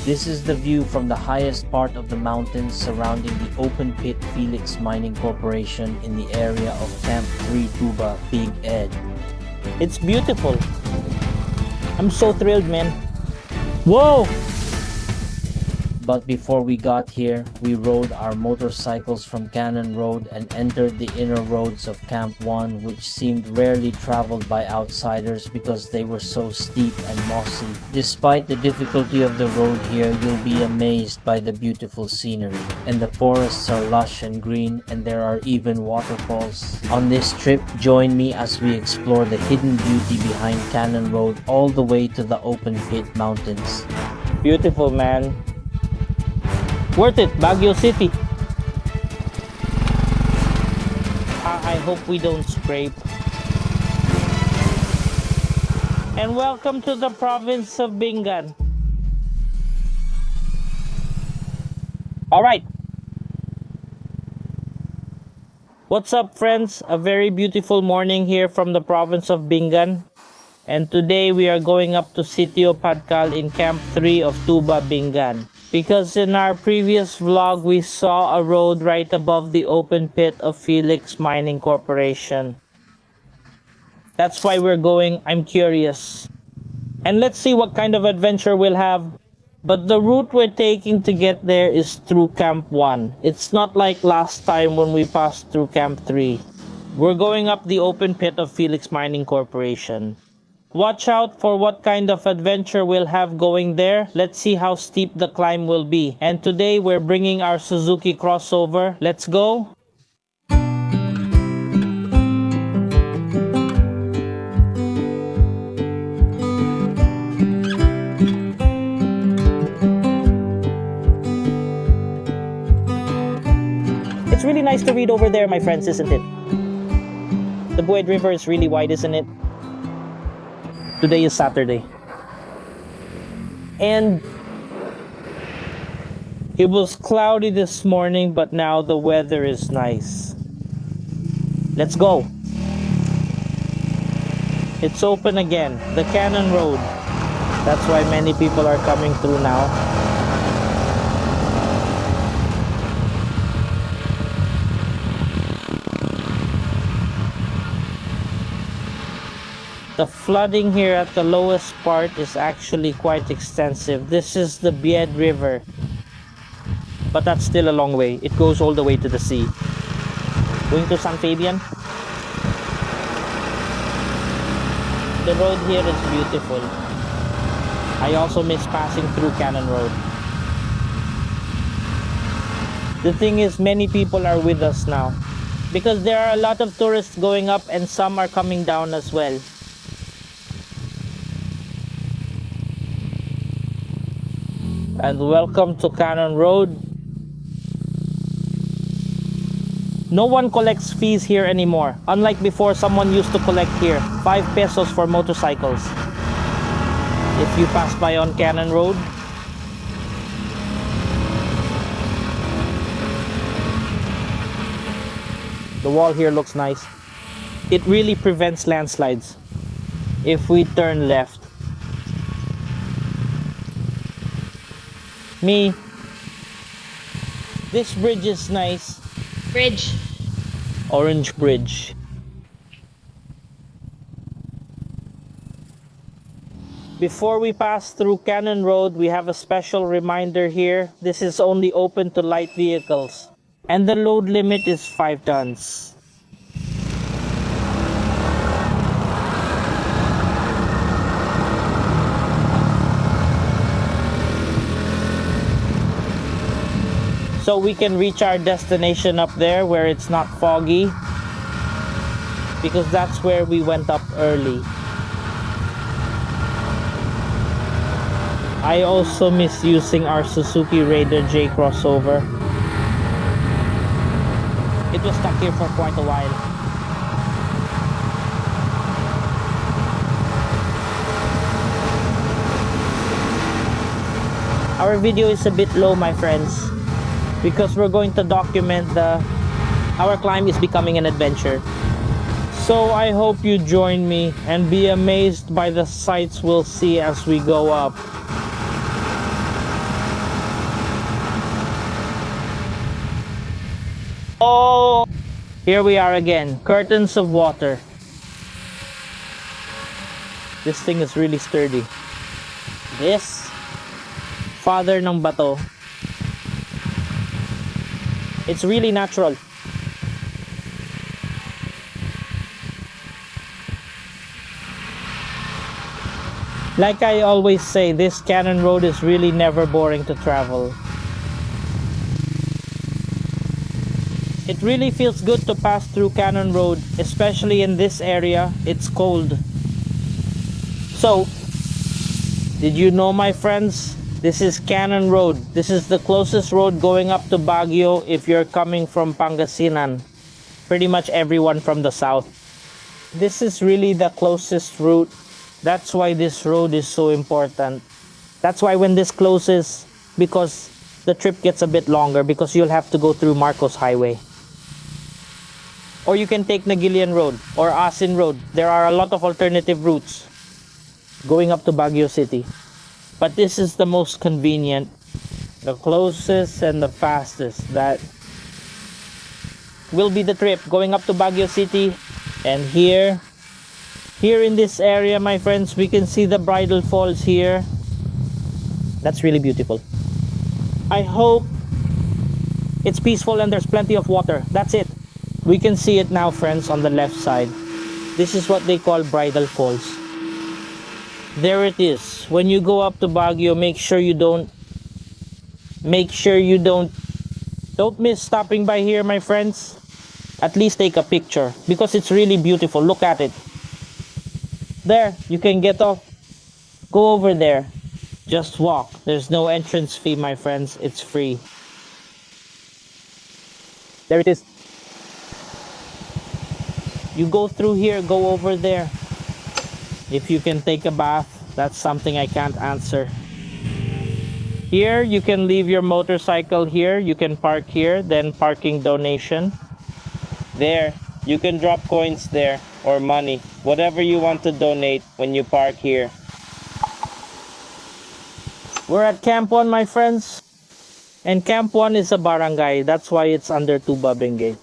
This is the view from the highest part of the mountains surrounding the open pit Philex Mining Corporation in the area of Camp 3 Tuba, Big Ed. It's beautiful. I'm so thrilled, man. Whoa! But before we got here, we rode our motorcycles from Kennon Road and entered the inner roads of Camp 1, which seemed rarely traveled by outsiders because they were so steep and mossy. Despite the difficulty of the road here, you'll be amazed by the beautiful scenery. And the forests are lush and green, and there are even waterfalls. On this trip, join me as we explore the hidden beauty behind Kennon Road all the way to the open pit mountains. Beautiful, man. Worth it, Baguio City. I hope we don't scrape. And welcome to the province of Bingan. Alright. What's up, friends? A very beautiful morning here from the province of Bingan. And today we are going up to Sitio Patcal in Camp 3 of Tuba, Bingan. Because in our previous vlog, we saw a road right above the open pit of Philex Mining Corporation. That's why we're going. I'm curious. And let's see what kind of adventure we'll have. But the route we're taking to get there is through Camp 1. It's not like last time when we passed through Camp 3. We're going up the open pit of Philex Mining Corporation. Watch out for what kind of adventure we'll have going there. Let's see how steep the climb will be. And today we're bringing our Suzuki crossover. Let's go! It's really nice to read over there, my friends, isn't it? The Bued River is really wide, isn't it? Today is Saturday. And it was cloudy this morning, but now the weather is nice. Let's go. It's open again. The Kennon Road. That's why many people are coming through now. The flooding here at the lowest part is actually quite extensive. This is the Bued River. But that's still a long way. It goes all the way to the sea. Going to San Fabian. The road here is beautiful. I also miss passing through Kennon Road. The thing is, many people are with us now. Because there are a lot of tourists going up and some are coming down as well. And welcome to Kennon Road. No one collects fees here anymore. Unlike before, someone used to collect here 5 pesos for motorcycles. If you pass by on Kennon Road. The wall here looks nice. It really prevents landslides if we turn left. Me. This bridge is nice. Bridge. Orange Bridge. Before we pass through Kennon Road, we have a special reminder here. This is only open to light vehicles. And the load limit is 5 tons. So we can reach our destination up there where it's not foggy. Because that's where we went up early. I also miss using our Suzuki Raider J crossover. It was stuck here for quite a while. Our video is a bit low, my friends, because we're going to document our climb is becoming an adventure. So I hope you join me and be amazed by the sights we'll see as we go up. Oh, here we are again. Curtains of water. This thing is really sturdy. This, father ng bato. It's really natural. Like I always say, this Kennon road is really never boring to travel. It really feels good to pass through Kennon road, especially in this area. It's cold. So, did you know, my friends? This is Kennon road. This is the closest road going up to Baguio if you're coming from Pangasinan. Pretty much everyone from the south. This is really the closest route. That's why this road is so important. That's why when this closes, because the trip gets a bit longer, because you'll have to go through Marcos Highway. Or you can take Nagilian Road or Asin Road. There are a lot of alternative routes going up to Baguio City. But this is the most convenient, the closest and the fastest. That will be the trip going up to Baguio City. And here in this area, my friends, we can see the Bridal Falls here. That's really beautiful. I hope it's peaceful and there's plenty of water. That's it. We can see it now, friends, on the left side. This is what they call Bridal Falls. There it is. When you go up to Baguio, make sure you don't miss stopping by here, my friends. At least take a picture because it's really beautiful. Look at it. There, you can get off. Go over there. Just walk. There's no entrance fee, my friends. It's free. There it is. You go through here, go over there. If you can take a bath, that's something I can't answer. Here, you can leave your motorcycle here. You can park here, then parking donation. There, you can drop coins there or money, whatever you want to donate when you park here. We're at Camp 1, my friends. And Camp 1 is a barangay. That's why it's under Tuba Benguet.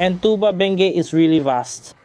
And Tuba Benguet is really vast.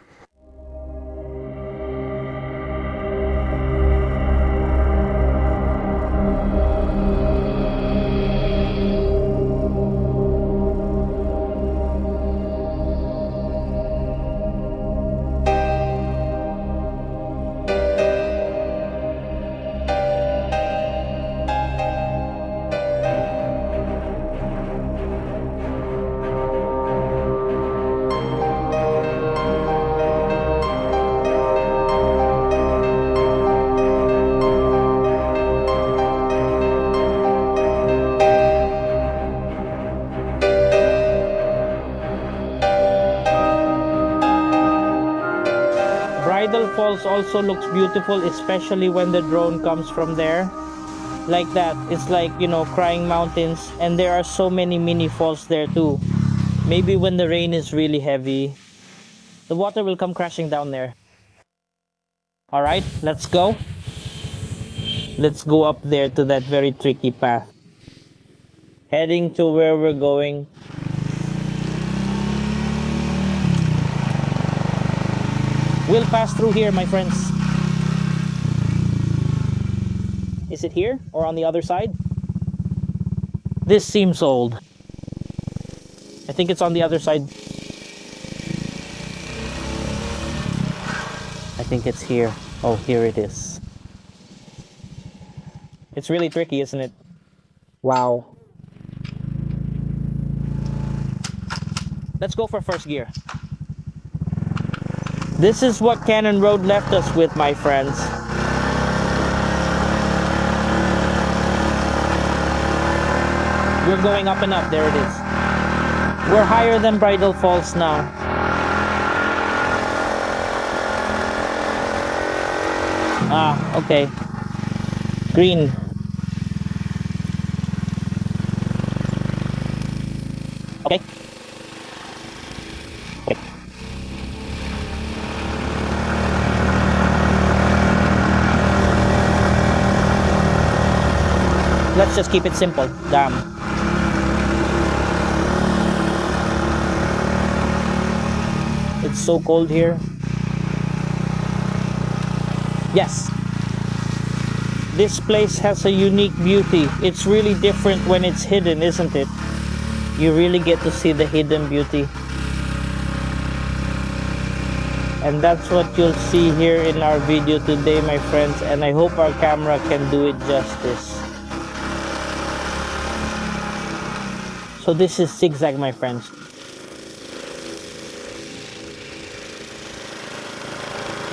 Bridal Falls also looks beautiful, especially when the drone comes from there. Like that. It's like, you know, crying mountains. And there are so many mini falls there too. Maybe when the rain is really heavy, the water will come crashing down there. Alright, let's go. Let's go up there to that very tricky path. Heading to where we're going. We'll pass through here, my friends. Is it here or on the other side? This seems old. I think it's on the other side. I think it's here. Oh, here it is. It's really tricky, isn't it? Wow. Let's go for first gear. This is what Kennon Road left us with, my friends. We're going up and up. There it is. We're higher than Bridal Falls now. Ah, okay. Green. Okay. Okay. Let's just keep it simple. Damn. It's so cold here. Yes. This place has a unique beauty. It's really different when it's hidden, isn't it? You really get to see the hidden beauty. And that's what you'll see here in our video today, my friends. And I hope our camera can do it justice. So this is zigzag, my friends.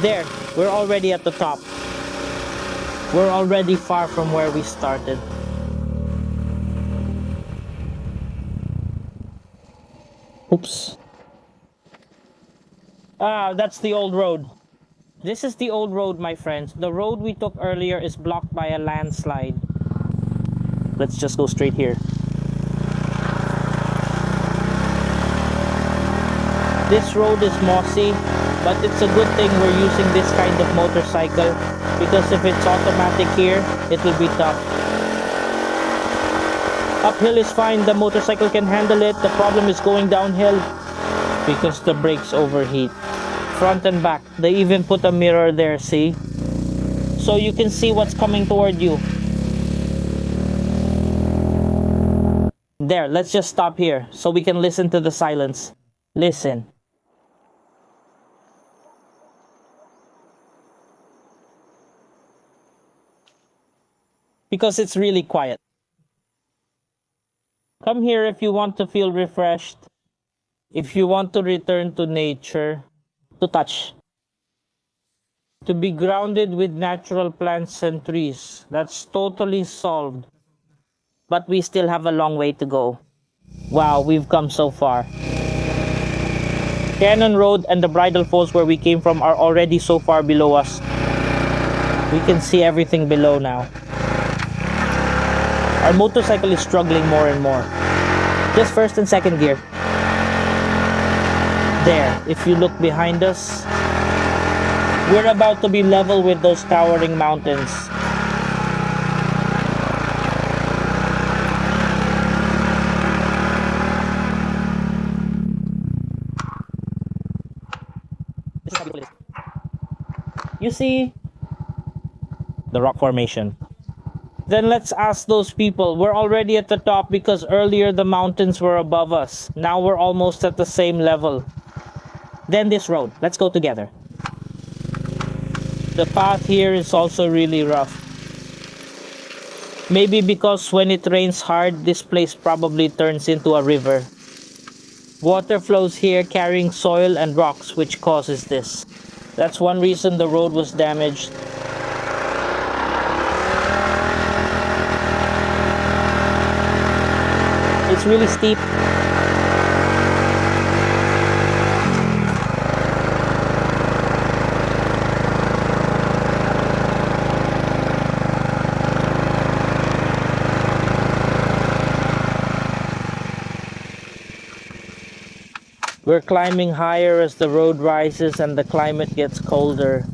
There, we're already at the top. We're already far from where we started. Oops. Ah, that's the old road. This is the old road, my friends. The road we took earlier is blocked by a landslide. Let's just go straight here. This road is mossy, but it's a good thing we're using this kind of motorcycle, because if it's automatic here, it will be tough. Uphill is fine, the motorcycle can handle it. The problem is going downhill because the brakes overheat. Front and back, they even put a mirror there, see? So you can see what's coming toward you. There, let's just stop here so we can listen to the silence. Listen. Because it's really quiet. Come here if you want to feel refreshed. If you want to return to nature, to touch. To be grounded with natural plants and trees. That's totally solved. But we still have a long way to go. Wow, we've come so far. Kennon Road and the Bridal Falls where we came from are already so far below us. We can see everything below now. Our motorcycle is struggling more and more. Just first and second gear. There, if you look behind us, we're about to be level with those towering mountains. You see the rock formation. Then let's ask those people. We're already at the top because earlier the mountains were above us. Now we're almost at the same level. Then this road. Let's go together. The path here is also really rough. Maybe because when it rains hard, this place probably turns into a river. Water flows here carrying soil and rocks, which causes this. That's one reason the road was damaged. It's really steep. We're climbing higher as the road rises and the climate gets colder.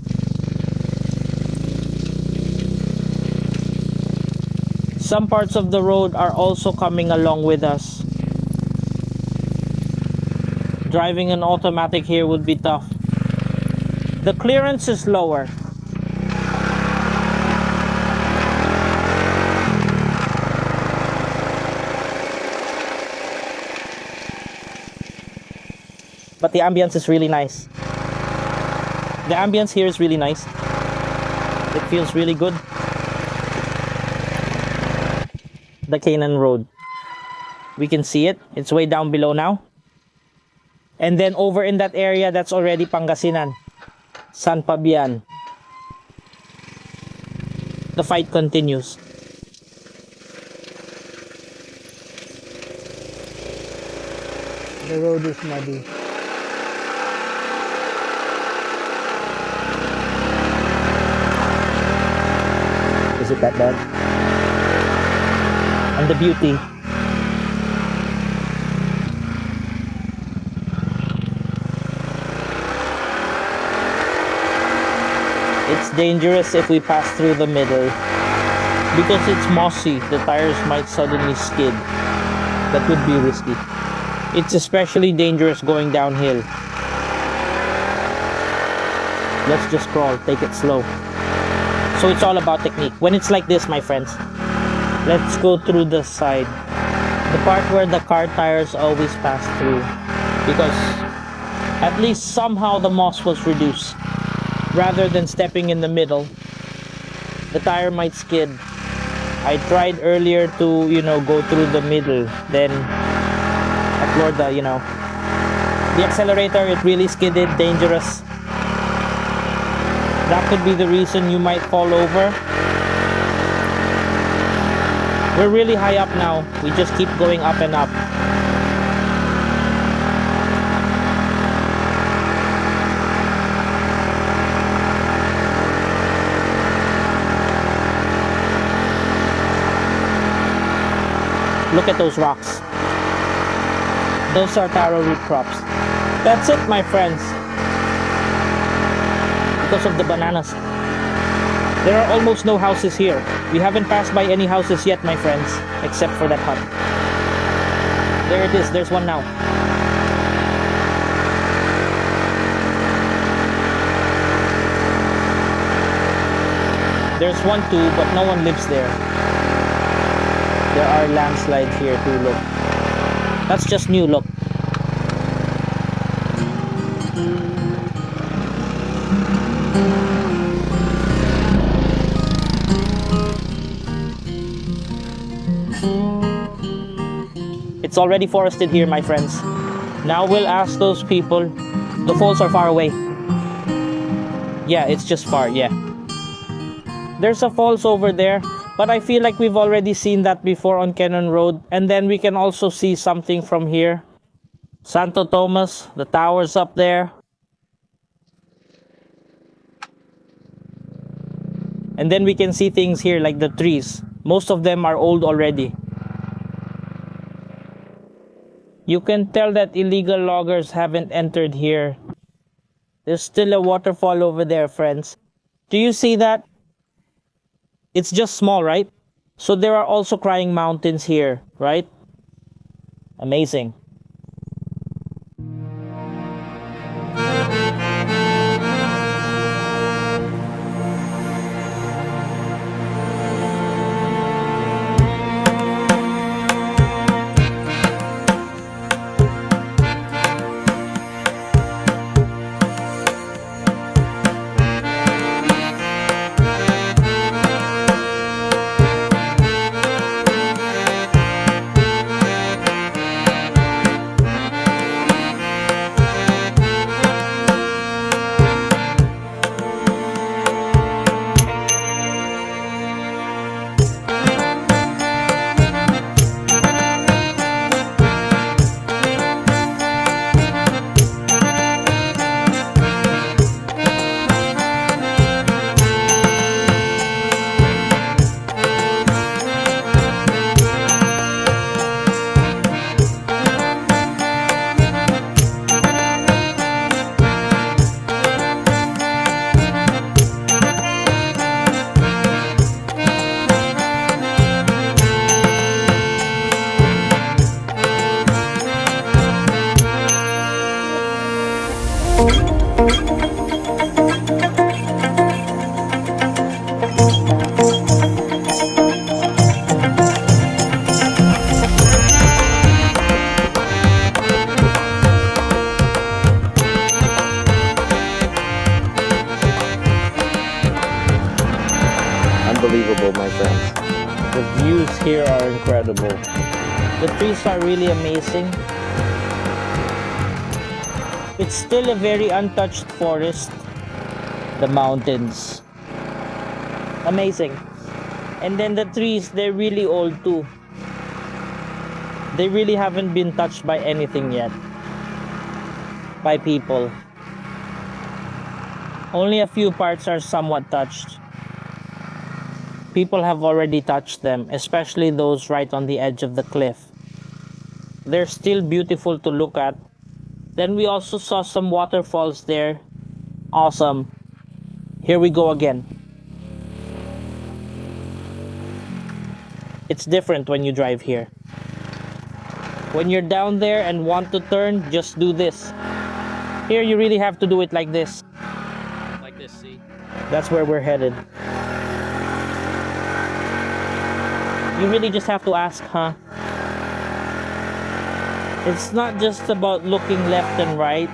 Some parts of the road are also coming along with us. Driving an automatic here would be tough. The clearance is lower. But the ambience is really nice. The ambience here is really nice. It feels really good. The Kennon Road. We can see it. It's way down below now. And then over in that area, that's already Pangasinan. San Fabian. The fight continues. The road is muddy. Is it that bad? And the beauty. It's dangerous if we pass through the middle. Because it's mossy, the tires might suddenly skid. That would be risky. It's especially dangerous going downhill. Let's just crawl, take it slow. So it's all about technique. When it's like this, my friends, let's go through the side. The part where the car tires always pass through. Because at least somehow the moss was reduced. Rather than stepping in the middle, the tire might skid. I tried earlier to, go through the middle. Then I floored the accelerator. It really skidded, dangerous. That could be the reason you might fall over. We're really high up now. We just keep going up and up. Look at those rocks. Those are taro root crops. That's it, my friends. Because of the bananas. There are almost no houses here. We haven't passed by any houses yet, my friends, except for that hut. There it is. There's one now. There's one too, but no one lives there. There are landslides here too, look. That's just new, look. It's already forested here, my friends. Now we'll ask those people. The falls are far away. Yeah, it's just far, yeah. There's a falls over there, but I feel like we've already seen that before on Kennon Road. And then we can also see something from here. Santo Tomas, the tower's up there. And then we can see things here like the trees. Most of them are old already. You can tell that illegal loggers haven't entered here. There's still a waterfall over there, friends. Do you see that? It's just small, right? So there are also crying mountains here, right? Amazing. Unbelievable, my friends. The views here are incredible. The trees are really amazing. It's still a very untouched forest. The mountains. Amazing. And then the trees, they're really old too. They really haven't been touched by anything yet. By people. Only a few parts are somewhat touched. People have already touched them, especially those right on the edge of the cliff. They're still beautiful to look at. Then we also saw some waterfalls there. Awesome. Here we go again. It's different when you drive here. When you're down there and want to turn, just do this. Here you really have to do it like this. That's where we're headed. You really just have to ask, huh? It's not just about looking left and right.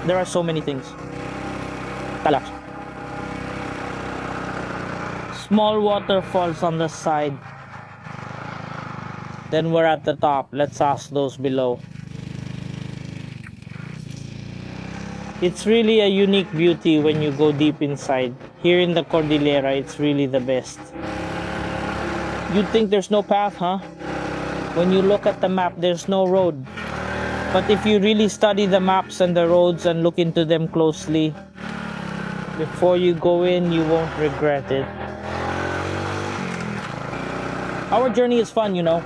There are so many things. Tala. Small waterfalls on the side. Then we're at the top. Let's ask those below. It's really a unique beauty when you go deep inside. Here in the Cordillera, it's really the best. You'd think there's no path, huh? When you look at the map, there's no road. But if you really study the maps and the roads and look into them closely, before you go in, you won't regret it. Our journey is fun, you know.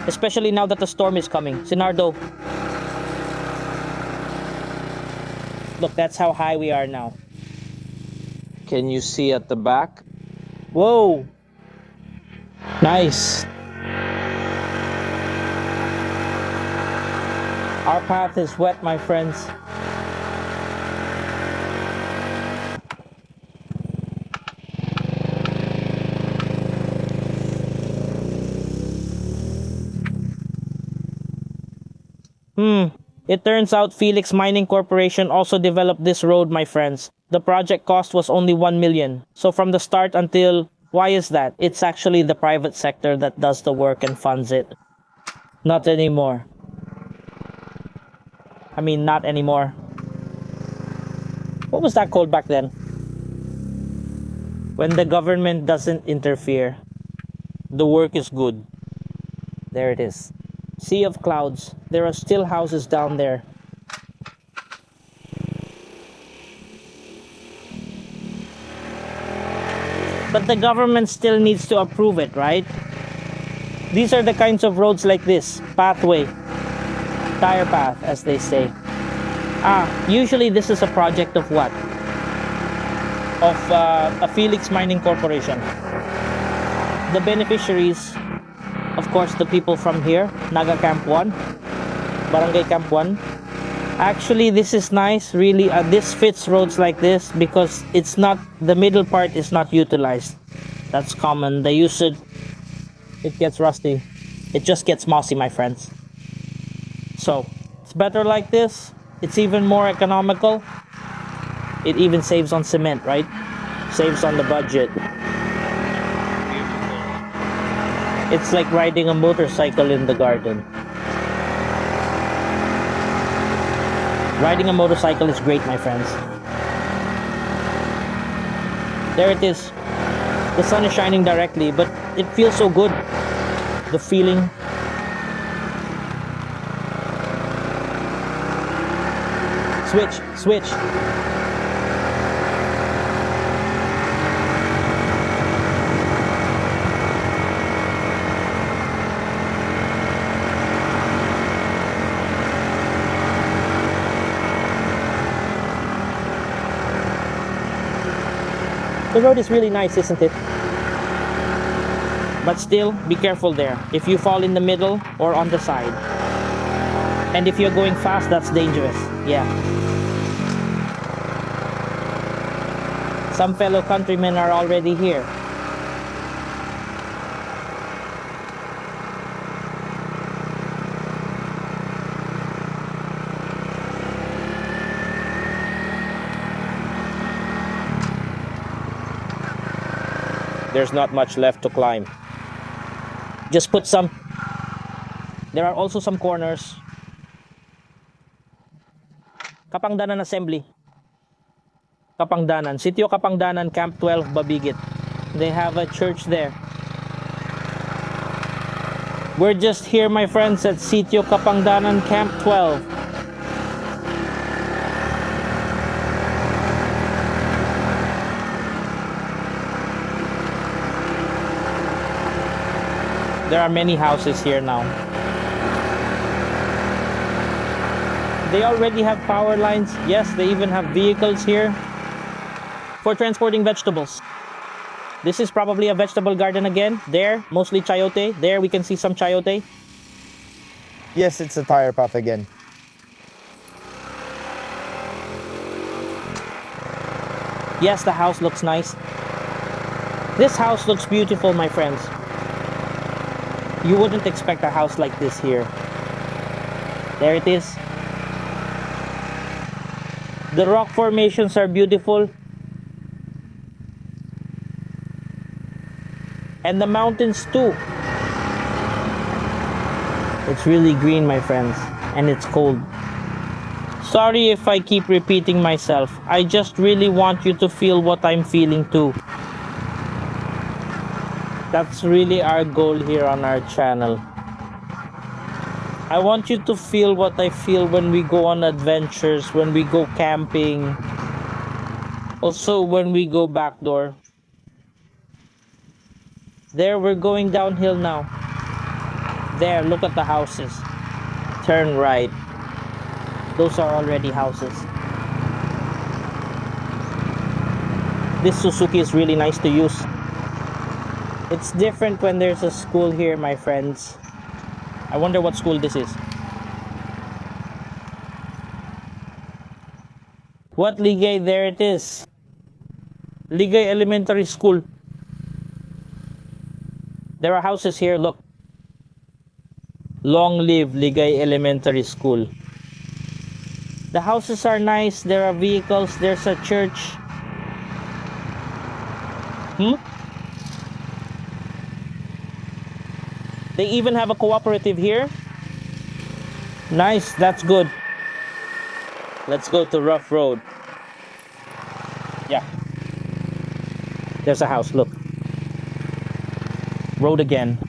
Especially now that the storm is coming. Sinardo. Look, that's how high we are now. Can you see at the back? Whoa! Nice. Our path is wet, my friends. It turns out Philex Mining Corporation also developed this road, my friends. The project cost was only 1 million. So from the start until... Why is that? It's actually the private sector that does the work and funds it. Not anymore. I mean, not anymore. What was that called back then? When the government doesn't interfere, the work is good. There it is. Sea of clouds. There are still houses down there. But the government still needs to approve it, right? These are the kinds of roads like this. Pathway. Tire path, as they say. Usually this is a project of what? Of a Philex Mining Corporation. The beneficiaries, of course, the people from here, Naga Camp 1, Barangay Camp 1. Actually, this is nice, really. This fits roads like this because it's not, the middle part is not utilized. That's common. They use it, it gets rusty. It just gets mossy, my friends. So, it's better like this. It's even more economical. It even saves on cement, right? Saves on the budget. It's like riding a motorcycle in the garden. Riding a motorcycle is great, my friends. There it is. The sun is shining directly, but it feels so good. The feeling. Switch. The road is really nice, isn't it? But still, be careful there. If you fall in the middle or on the side. And if you're going fast, that's dangerous. Yeah. Some fellow countrymen are already here. There's not much left to climb. Just put some. There are also some corners. Kapangdanan Assembly. Kapangdanan. Sitio Kapangdanan, Camp 12, Babigit. They have a church there. We're just here, my friends, at Sitio Kapangdanan, Camp 12. There are many houses here now. They already have power lines. Yes, they even have vehicles here for transporting vegetables. This is probably a vegetable garden again. There, mostly chayote. There, we can see some chayote. Yes, it's a tire path again. Yes, the house looks nice. This house looks beautiful, my friends. You wouldn't expect a house like this here. There it is. The rock formations are beautiful. And the mountains too. It's really green, my friends, and it's cold. Sorry if I keep repeating myself. I just really want you to feel what I'm feeling too. That's really our goal here on our channel. I want you to feel what I feel when we go on adventures, when we go camping, also when we go backdoor. There, we're going downhill now. There, look at the houses. Turn right. Those are already houses. This Suzuki is really nice to use. It's different when there's a school here, my friends. I wonder what school this is. What Ligay? There it is. Ligay Elementary School. There are houses here, look. Long live Ligay Elementary School. The houses are nice, there are vehicles, there's a church. They even have a cooperative here. Nice, that's good. Let's go to Rough Road. Yeah. There's a house, look. Road again.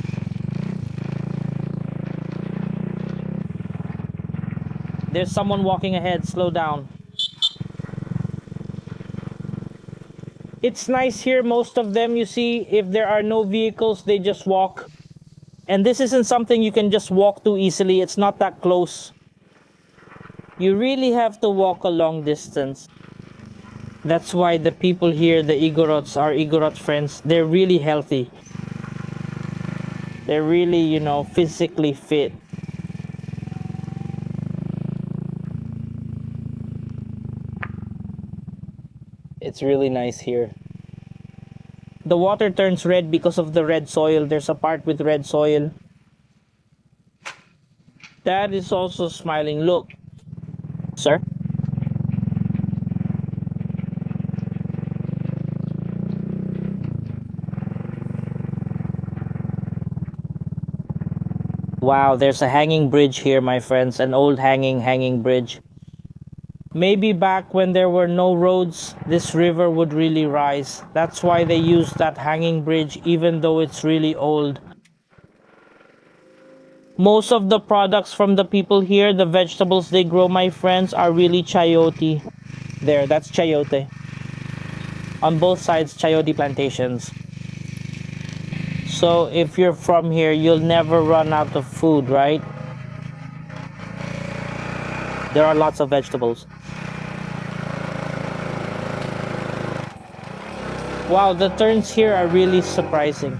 There's someone walking ahead, slow down. It's nice here, most of them, you see, if there are no vehicles, they just walk. And this isn't something you can just walk to easily, it's not that close. You really have to walk a long distance. That's why the people here, the Igorots, our Igorot friends, they're really healthy. They're really, you know, physically fit. It's really nice here. The water turns red because of the red soil. There's a part with red soil. Dad is also smiling. Look. Sir? Wow, there's a hanging bridge here, my friends. An old hanging bridge. Maybe back when there were no roads, this river would really rise. That's why they use that hanging bridge even though it's really old. Most of the products from the people here, the vegetables they grow, my friends, are really chayote. There, that's chayote. On both sides, chayote plantations. So if you're from here, you'll never run out of food, right? There are lots of vegetables. Wow, the turns here are really surprising.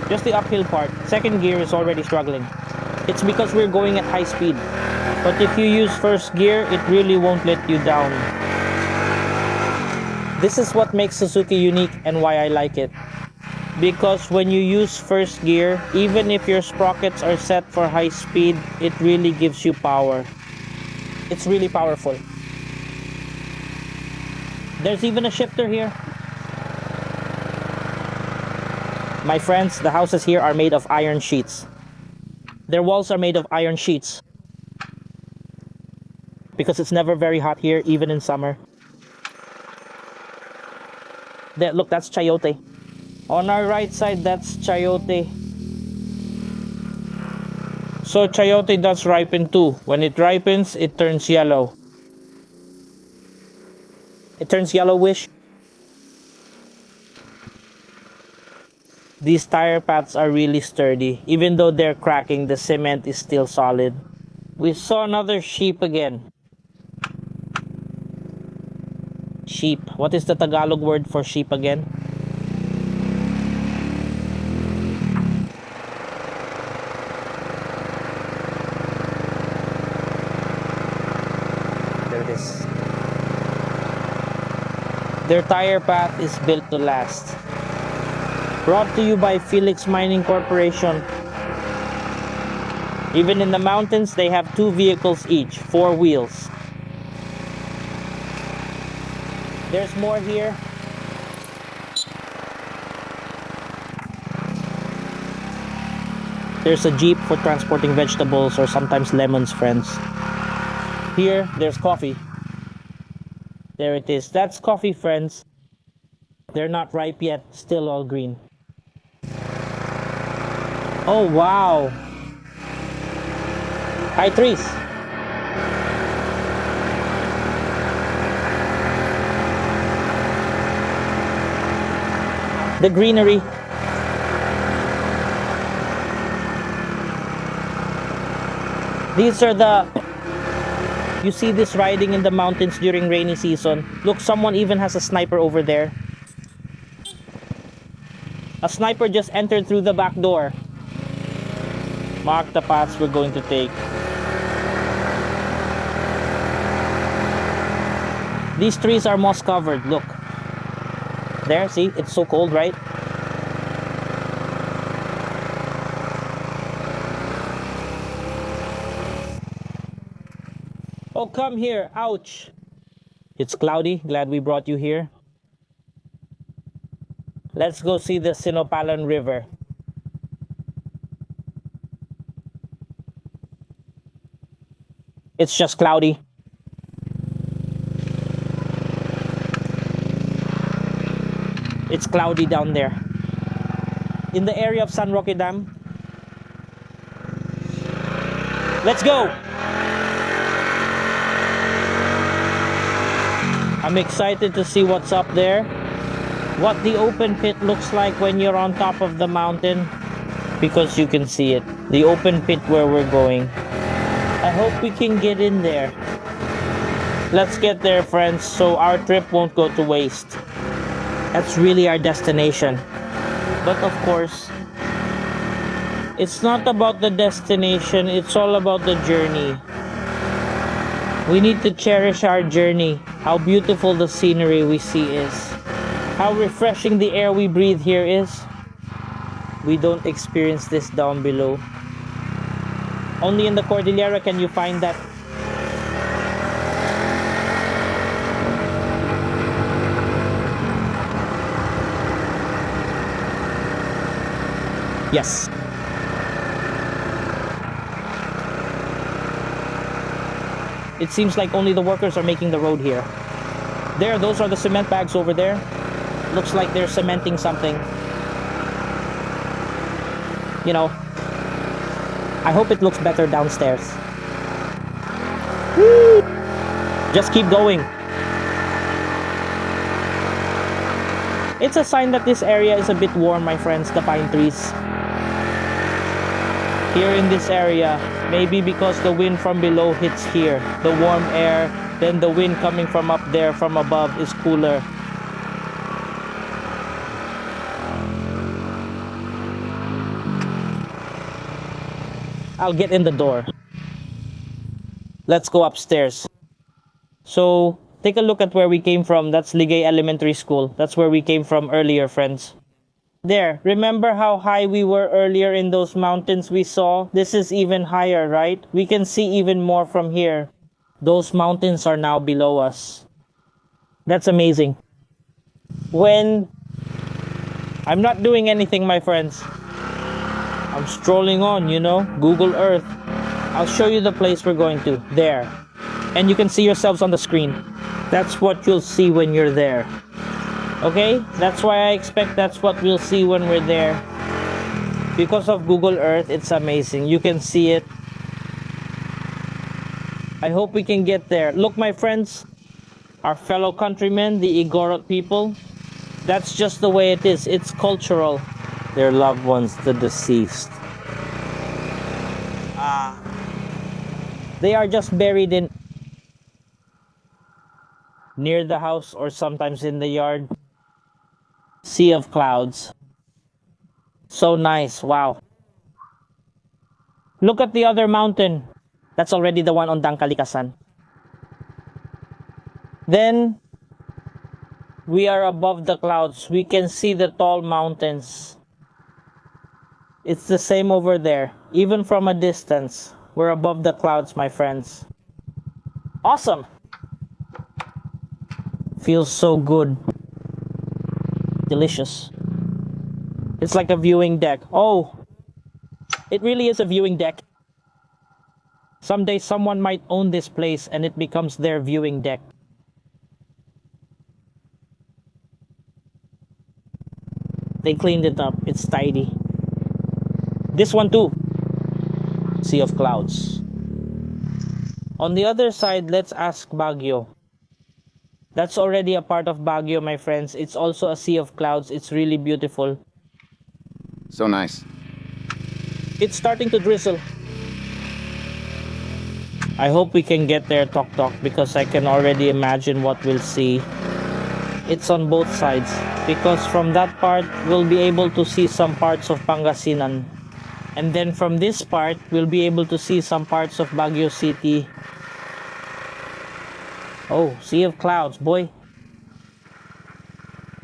Just the uphill part. Second gear is already struggling. It's because we're going at high speed. But if you use first gear, it really won't let you down. This is what makes Suzuki unique and why I like it. Because when you use first gear, even if your sprockets are set for high speed, it really gives you power. It's really powerful. There's even a shifter here. My friends, the houses here are made of iron sheets. Their walls are made of iron sheets. Because it's never very hot here, even in summer. There, look, that's chayote. On our right side, that's chayote. So chayote does ripen too. When it ripens, it turns yellow. It turns yellowish. These tire paths are really sturdy. Even though they're cracking, the cement is still solid. We saw another sheep again. Sheep. What is the Tagalog word for sheep again? Their tire path is built to last. Brought to you by Philex Mining Corporation. Even in the mountains, they have 2 vehicles each, 4 wheels. There's more here. There's a jeep for transporting vegetables or sometimes lemons, friends. Here, there's coffee. There it is. That's coffee, friends. They're not ripe yet, still all green. Oh, wow. High trees. The greenery. These are you see this riding in the mountains during rainy season. Look, someone even has a sniper over there. A sniper just entered through the back door. Mark the paths we're going to take. These trees are moss covered, look. There, see, it's so cold, right? Oh, come here, ouch. It's cloudy, glad we brought you here. Let's go see the Sinopalan River. It's just cloudy. It's cloudy down there. In the area of San Roque Dam. Let's go! I'm excited to see what's up there. What the open pit looks like when you're on top of the mountain. Because you can see it. The open pit where we're going. I hope we can get in there. Let's get there, friends, so our trip won't go to waste. That's really our destination. But of course, it's not about the destination, it's all about the journey. We need to cherish our journey, how beautiful the scenery we see is, how refreshing the air we breathe here is. We don't experience this down below. Only in the Cordillera can you find that. Yes. It seems like only the workers are making the road here. There, those are the cement bags over there. Looks like they're cementing something. You know, I hope it looks better downstairs. Woo! Just keep going. It's a sign that this area is a bit warm, my friends, the pine trees. Here in this area, maybe because the wind from below hits here, the warm air, then the wind coming from up there from above is cooler. I'll get in the door. Let's go upstairs. So, take a look at where we came from. That's Ligay Elementary School. That's where we came from earlier, friends. There, remember how high we were earlier in those mountains we saw? This is even higher, right? We can see even more from here. Those mountains are now below us. That's amazing. When I'm not doing anything, my friends, I'm strolling on, you know, Google Earth. I'll show you the place we're going to. There. And you can see yourselves on the screen. That's what you'll see when you're there. Okay? That's why I expect that's what we'll see when we're there. Because of Google Earth, it's amazing. You can see it. I hope we can get there. Look, my friends, our fellow countrymen, the Igorot people, that's just the way it is. It's cultural. Their loved ones, the deceased. They are just buried in near the house or sometimes in the yard. Sea of clouds. So nice, wow. Look at the other mountain. That's already the one on Dangkalikasan. Then, We are above the clouds. We can see the tall mountains. It's the same over there. Even from a distance, we're above the clouds, my friends. Awesome! Feels so good. Delicious. It's like a viewing deck. Oh, it really is a viewing deck. Someday someone might own this place and it becomes their viewing deck. They cleaned it up. It's tidy. This one too. Sea of clouds. On the other side, let's ask Baguio. That's already a part of Baguio, my friends. It's also a sea of clouds. It's really beautiful. So nice. It's starting to drizzle. I hope we can get there, Tok Tok, because I can already imagine what we'll see. It's on both sides, because from that part, we'll be able to see some parts of Pangasinan. And then from this part, we'll be able to see some parts of Baguio City. Oh, sea of clouds, boy.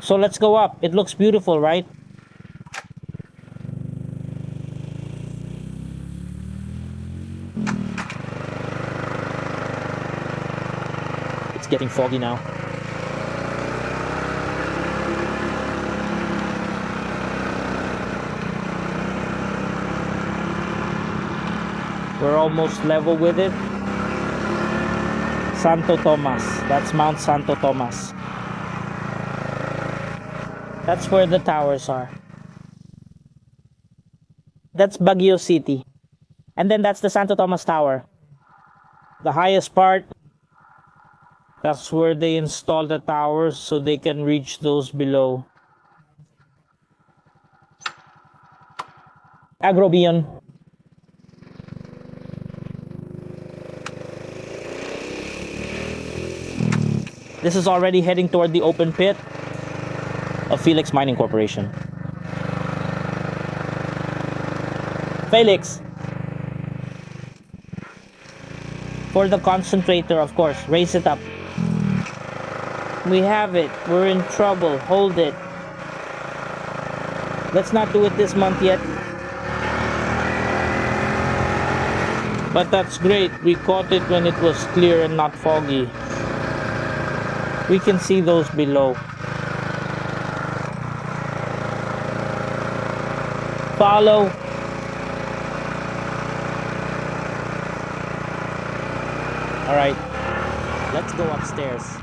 So let's go up. It looks beautiful, right? It's getting foggy now. We're almost level with it. Santo Tomas. That's Mount Santo Tomas. That's where the towers are. That's Baguio City. And then that's the Santo Tomas Tower. The highest part. That's where they install the towers so they can reach those below. Agrobion. This is already heading toward the open pit of Philex Mining Corporation. Philex. For the concentrator, of course. Raise it up. We have it. We're in trouble. Hold it. Let's not do it this month yet. But that's great. We caught it when it was clear and not foggy. We can see those below. Follow. All right, let's go upstairs.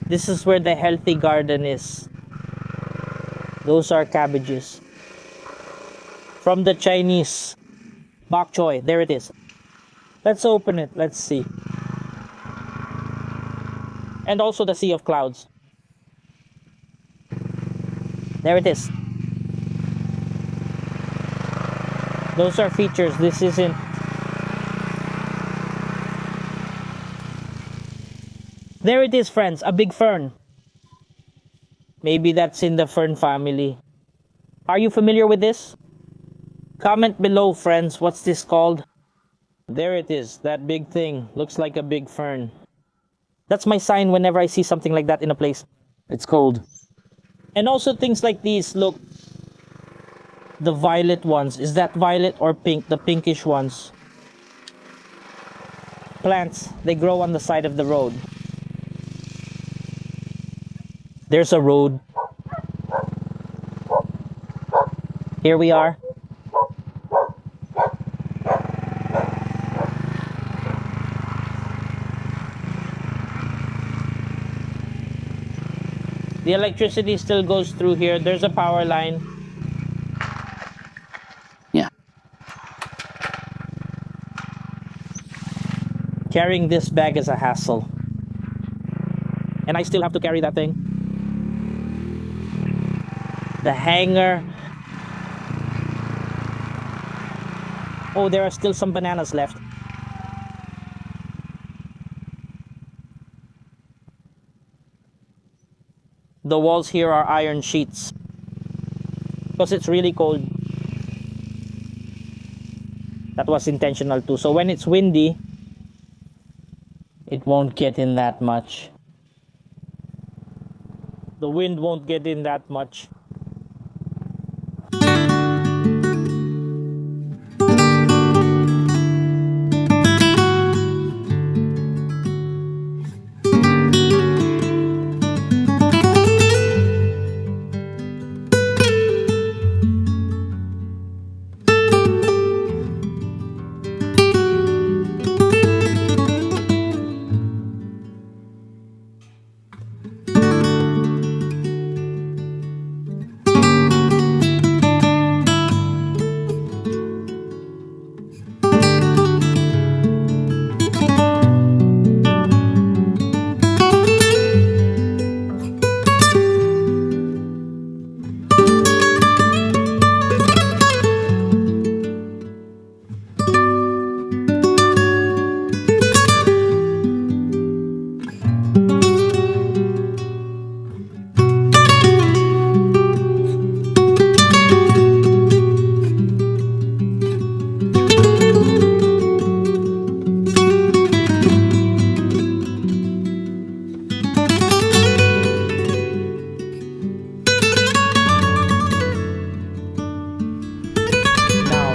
This is where the healthy garden is. Those are cabbages. From the Chinese. Bok choy. There it is. Let's open it. Let's see. And also the Sea of Clouds. There it is. Those are features. This isn't. There it is, friends. A big fern. Maybe that's in the fern family. Are you familiar with this? Comment below, friends. What's this called? There it is. That big thing. Looks like a big fern. That's my sign whenever I see something like that in a place. It's cold. And also things like these. Look. The violet ones. Is that violet or pink? The pinkish ones. Plants. They grow on the side of the road. There's a road. Here we are. The electricity still goes through here. There's a power line. Yeah. Carrying this bag is a hassle. And I still have to carry that thing. The hanger. Oh, there are still some bananas left. The walls here are iron sheets because it's really cold. That was intentional too. So when it's windy, it won't get in that much. The wind won't get in that much.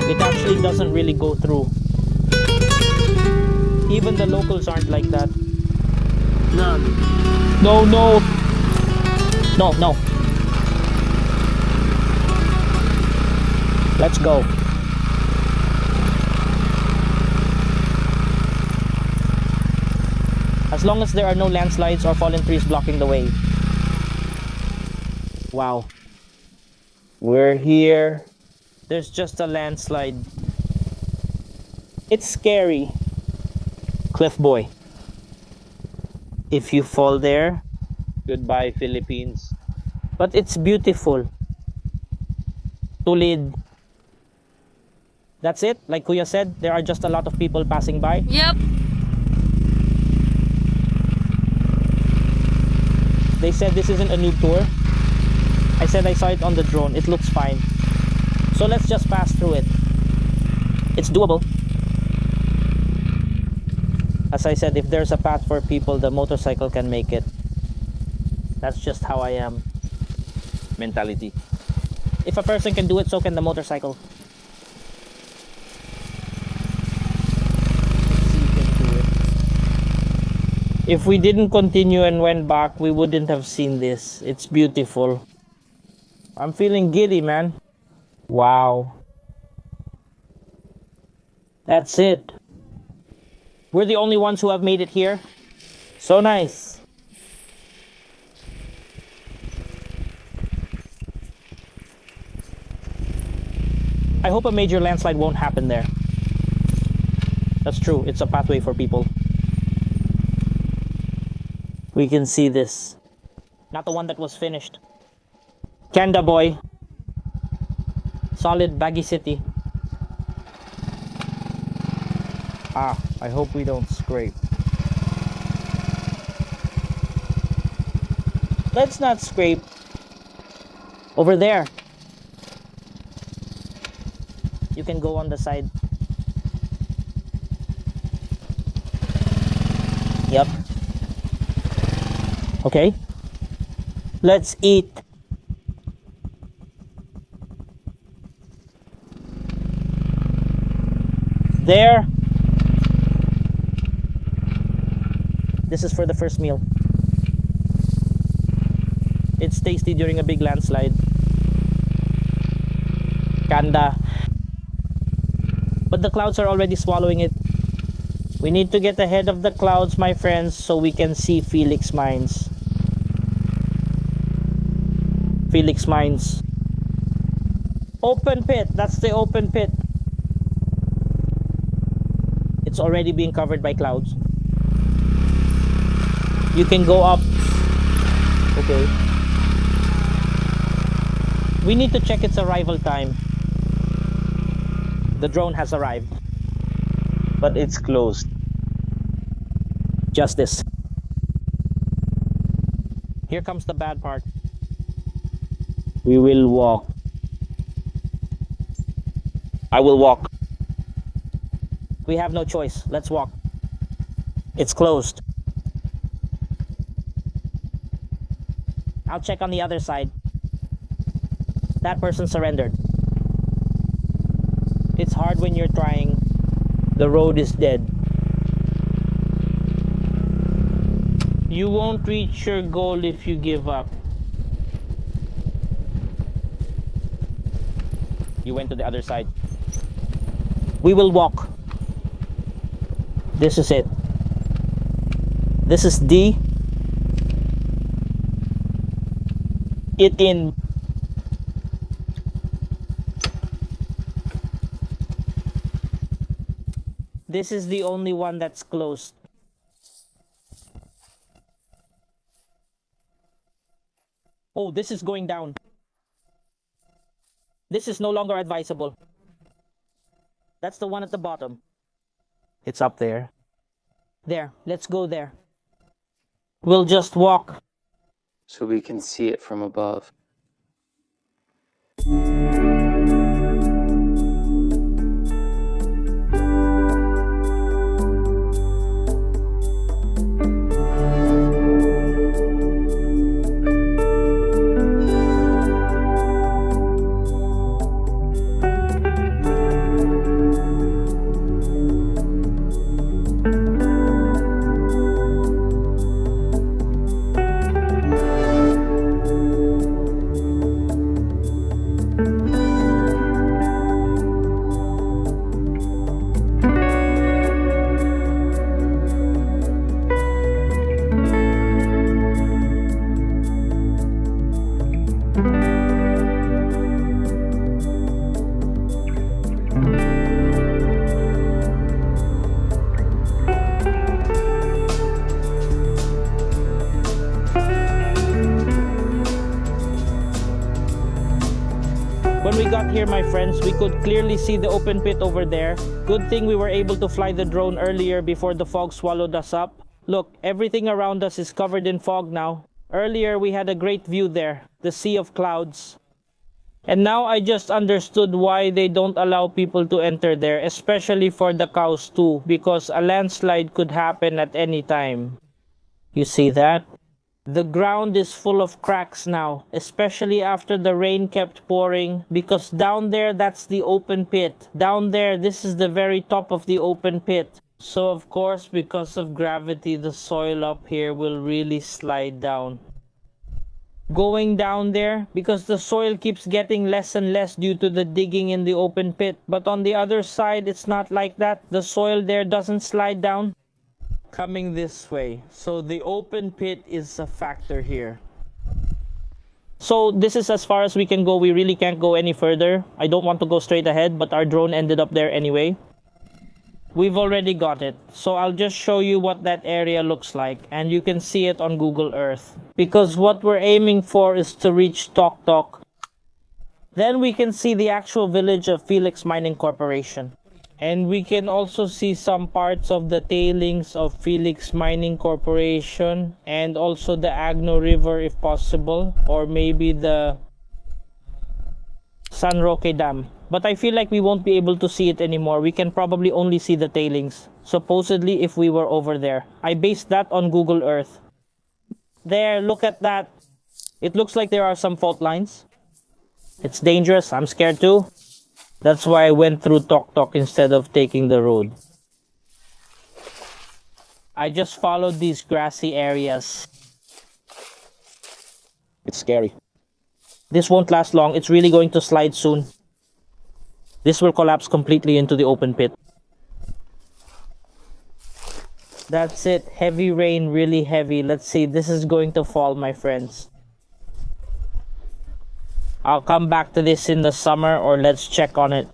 It actually doesn't really go through. Even the locals aren't like that. None. No, no. No, no. Let's go. As long as there are no landslides or fallen trees blocking the way. Wow. We're here. There's just a landslide. It's scary. Cliff Boy. If you fall there, goodbye Philippines. But it's beautiful. Tulid. That's it. Like Kuya said, there are just a lot of people passing by. Yep. They said this isn't a new tour. I said I saw it on the drone. It looks fine. So let's just pass through it. It's doable. As I said, if there's a path for people, the motorcycle can make it. That's just how I am. Mentality. If a person can do it, so can the motorcycle. If we didn't continue and went back, we wouldn't have seen this. It's beautiful. I'm feeling giddy, man. Wow. That's it. We're the only ones who have made it here. So nice. I hope a major landslide won't happen there. That's true. It's a pathway for people. We can see this. Not the one that was finished. Kanda boy. Solid baggy city. Ah, I hope we don't scrape. Let's not scrape. Over there. You can go on the side. Yep. Okay. Let's eat. There. This is for the first meal. It's tasty during a big landslide. Kanda. But the clouds are already swallowing it. We need to get ahead of the clouds, my friends, so we can see Philex mines. Philex mines. Open pit. That's the open pit. It's already being covered by clouds. You can go up. Okay. We need to check its arrival time. The drone has arrived, but it's closed. Justice. Here comes the bad part. We will walk. I will walk. We have no choice. Let's walk. It's closed. I'll check on the other side. That person surrendered. It's hard when you're trying. The road is dead. You won't reach your goal if you give up. You went to the other side. We will walk. This is it. This is D. It in. This is the only one that's closed. Oh, this is going down. This is no longer advisable. That's the one at the bottom. It's up there. There, let's go there. We'll just walk. So we can see it from above. When we got here, my friends, we could clearly see the open pit over there. Good thing we were able to fly the drone earlier before the fog swallowed us up. Look, everything around us is covered in fog now. Earlier, we had a great view there, the sea of clouds. And now I just understood why they don't allow people to enter there, especially for the cows too, because a landslide could happen at any time. You see that? The ground is full of cracks now, especially after the rain kept pouring, because down there, that's the open pit. Down there, this is the very top of the open pit. So of course, because of gravity, the soil up here will really slide down. Going down there, because the soil keeps getting less and less due to the digging in the open pit. But on the other side, it's not like that. The soil there doesn't slide down. Coming this way. So the open pit is a factor here. So this is as far as we can go. We really can't go any further. I don't want to go straight ahead, but our drone ended up there anyway. We've already got it. So I'll just show you what that area looks like, and you can see it on Google Earth. Because what we're aiming for is to reach Tok Tok. Then we can see the actual village of Philex Mining Corporation. And we can also see some parts of the tailings of Philex Mining Corporation, and also the Agno River if possible, or maybe the San Roque Dam. But I feel like we won't be able to see it anymore. We can probably only see the tailings, supposedly if we were over there. I based that on Google Earth. There, look at that. It looks like there are some fault lines. It's dangerous. I'm scared too. That's why I went through Tok Tok instead of taking the road. I just followed these grassy areas. It's scary. This won't last long. It's really going to slide soon. This will collapse completely into the open pit. That's it. Heavy rain, really heavy. Let's see. This is going to fall, my friends. I'll come back to this in the summer, or let's check on it.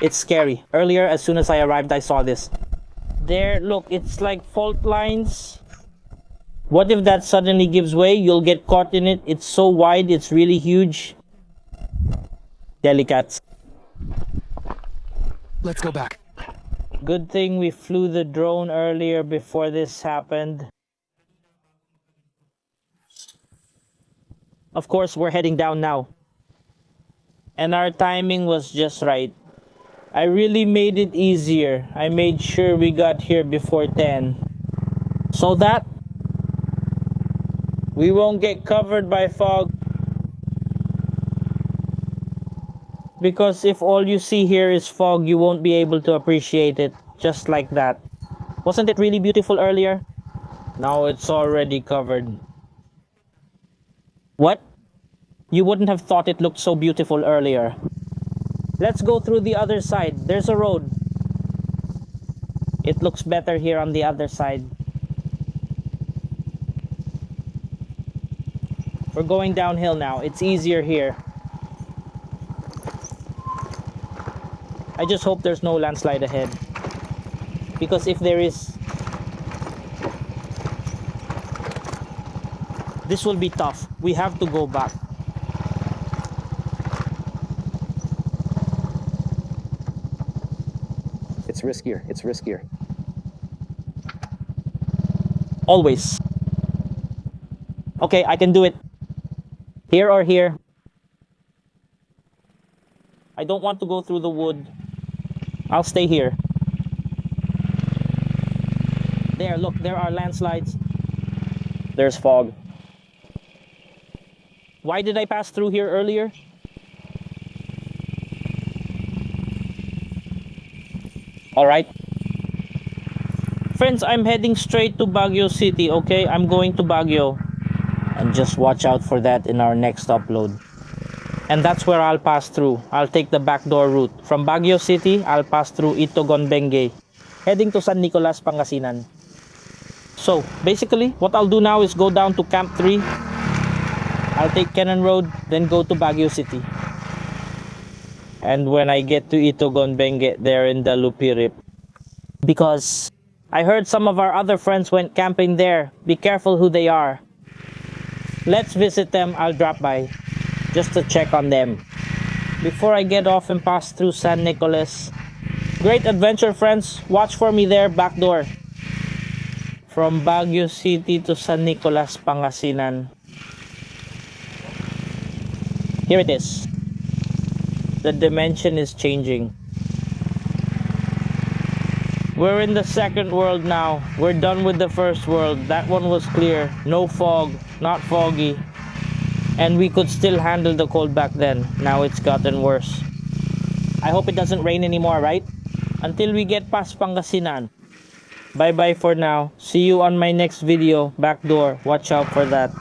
It's scary. Earlier, as soon as I arrived, I saw this. There, look, it's like fault lines. What if that suddenly gives way? You'll get caught in it. It's so wide, it's really huge. Delicats. Let's go back. Good thing we flew the drone earlier before this happened. Of course, we're heading down now. And our timing was just right. I really made it easier. I made sure we got here before 10. So that we won't get covered by fog. Because if all you see here is fog, you won't be able to appreciate it just like that. Wasn't it really beautiful earlier? Now it's already covered. What? You wouldn't have thought it looked so beautiful earlier. Let's go through the other side. There's a road. It looks better here on the other side. We're going downhill now. It's easier here. I just hope there's no landslide ahead. Because if there is, this will be tough. We have to go back. It's riskier. It's riskier. Always. Okay, I can do it. Here or here. I don't want to go through the wood. I'll stay here. There, look, there are landslides. There's fog. Why did I pass through here earlier? Alright. Friends, I'm heading straight to Baguio City, okay? I'm going to Baguio. And just watch out for that in our next upload. And that's where I'll pass through. I'll take the backdoor route. From Baguio City, I'll pass through Itogon Benguet, heading to San Nicolas, Pangasinan. So, basically, what I'll do now is go down to Camp 3. I'll take Kennon Road, then go to Baguio City. And when I get to Itogon Benguet, they're in the Lupirip. Because I heard some of our other friends went camping there. Be careful who they are. Let's visit them. I'll drop by just to check on them. Before I get off and pass through San Nicolas. Great adventure, friends. Watch for me there, back door. From Baguio City to San Nicolas, Pangasinan. Here it is. The dimension is changing. We're in the second world now. We're done with the first world. That one was clear. No fog, not foggy. And we could still handle the cold back then. Now it's gotten worse. I hope it doesn't rain anymore, right? Until we get past Pangasinan. Bye bye for now. See you on my next video. Backdoor. Watch out for that.